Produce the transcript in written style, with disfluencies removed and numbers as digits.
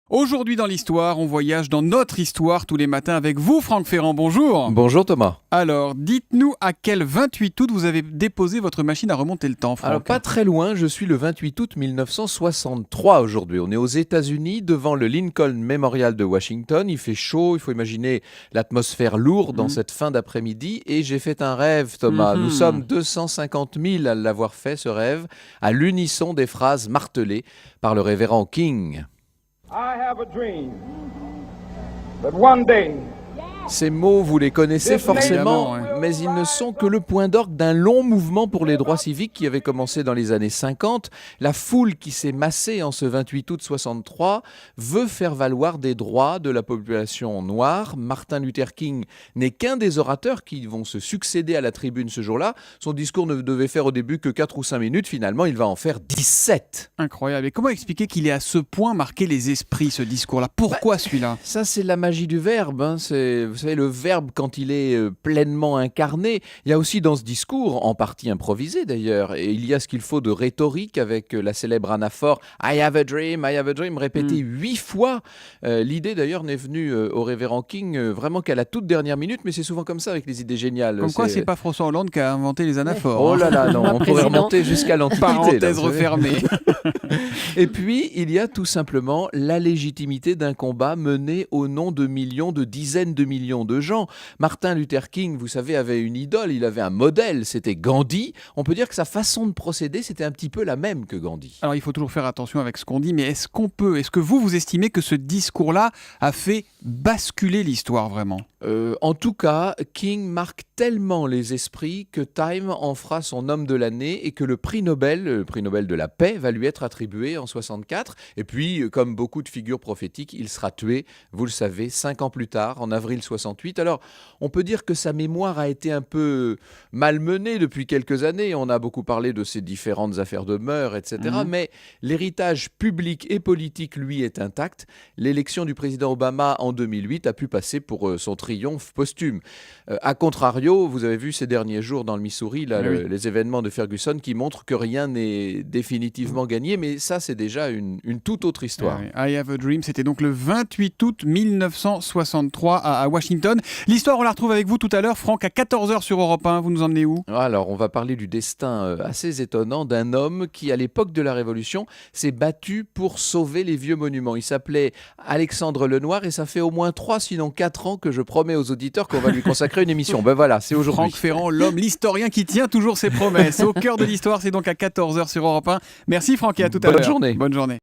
Aujourd'hui dans l'histoire, on voyage dans notre histoire tous les matins avec vous, Franck Ferrand. Bonjour. Bonjour Thomas. Alors, dites-nous à quel 28 août vous avez déposé votre machine à remonter le temps, Franck. Alors pas très loin, je suis le 28 août 1963 aujourd'hui. On est aux États-Unis devant le Lincoln Memorial de Washington. Il fait chaud, il faut imaginer l'atmosphère lourde en cette fin d'après-midi. Et j'ai fait un rêve, Thomas. Nous sommes 250 000 à l'avoir fait, ce rêve, à l'unisson des phrases martelées par le révérend King. I have a dream that one day Ces mots, vous les connaissez forcément, Évidemment, mais ils ne sont que le point d'orgue d'un long mouvement pour les droits civiques qui avait commencé dans les années 50. La foule qui s'est massée en ce 28 août 63 veut faire valoir des droits de la population noire. Martin Luther King n'est qu'un des orateurs qui vont se succéder à la tribune ce jour-là. Son discours ne devait faire au début que 4 ou 5 minutes. Finalement, il va en faire 17. Incroyable. Et comment expliquer qu'il ait à ce point marqué les esprits, ce discours-là? Pourquoi celui-là? Ça, c'est la magie du verbe. Vous savez, le verbe, quand il est pleinement incarné, il y a aussi dans ce discours, en partie improvisé d'ailleurs, et il y a ce qu'il faut de rhétorique avec la célèbre anaphore « I have a dream », répétée 8 fois. L'idée d'ailleurs n'est venue au révérend King vraiment qu'à la toute dernière minute, mais c'est souvent comme ça avec les idées géniales. Comme quoi, c'est pas François Hollande qui a inventé les anaphores. Oh là là, non, on pourrait remonter jusqu'à l'Antiquité. Parenthèse là, vous savez. refermée. Et puis, il y a tout simplement la légitimité d'un combat mené au nom de millions, de dizaines de millions de gens. Martin Luther King, vous savez, avait une idole, il avait un modèle, c'était Gandhi. On peut dire que sa façon de procéder, c'était un petit peu la même que Gandhi. Alors, il faut toujours faire attention avec ce qu'on dit, mais est-ce que vous estimez que ce discours-là a fait basculer l'histoire vraiment? En tout cas, King marque tellement les esprits que Time en fera son homme de l'année et que le prix Nobel de la paix, va lui être attribué en 64. Et puis, comme beaucoup de figures prophétiques, il sera tué, vous le savez, 5 ans plus tard, en avril 68. Alors, on peut dire que sa mémoire a été un peu malmenée depuis quelques années. On a beaucoup parlé de ses différentes affaires de mœurs, etc. Mais l'héritage public et politique, lui, est intact. L'élection du président Obama en 2008 a pu passer pour son triomphe posthume. A contrario, vous avez vu ces derniers jours dans le Missouri les événements de Ferguson qui montrent que rien n'est définitivement gagné, mais ça c'est déjà une toute autre histoire. I Have a Dream, c'était donc le 28 août 1963 à Washington. L'histoire, on la retrouve avec vous tout à l'heure, Franck, à 14h sur Europe 1. Vous nous emmenez où? Alors, on va parler du destin assez étonnant d'un homme qui, à l'époque de la Révolution, s'est battu pour sauver les vieux monuments. Il s'appelait Alexandre Lenoir et ça fait au moins 3, sinon 4 ans que je promets aux auditeurs qu'on va lui consacrer une émission. Ben voilà, c'est aujourd'hui. Franck Ferrand, l'homme, l'historien qui tient toujours ses promesses. Au cœur de l'histoire, c'est donc à 14h sur Europe 1. Merci Franck et à tout à l'heure. Bonne journée. Bonne journée.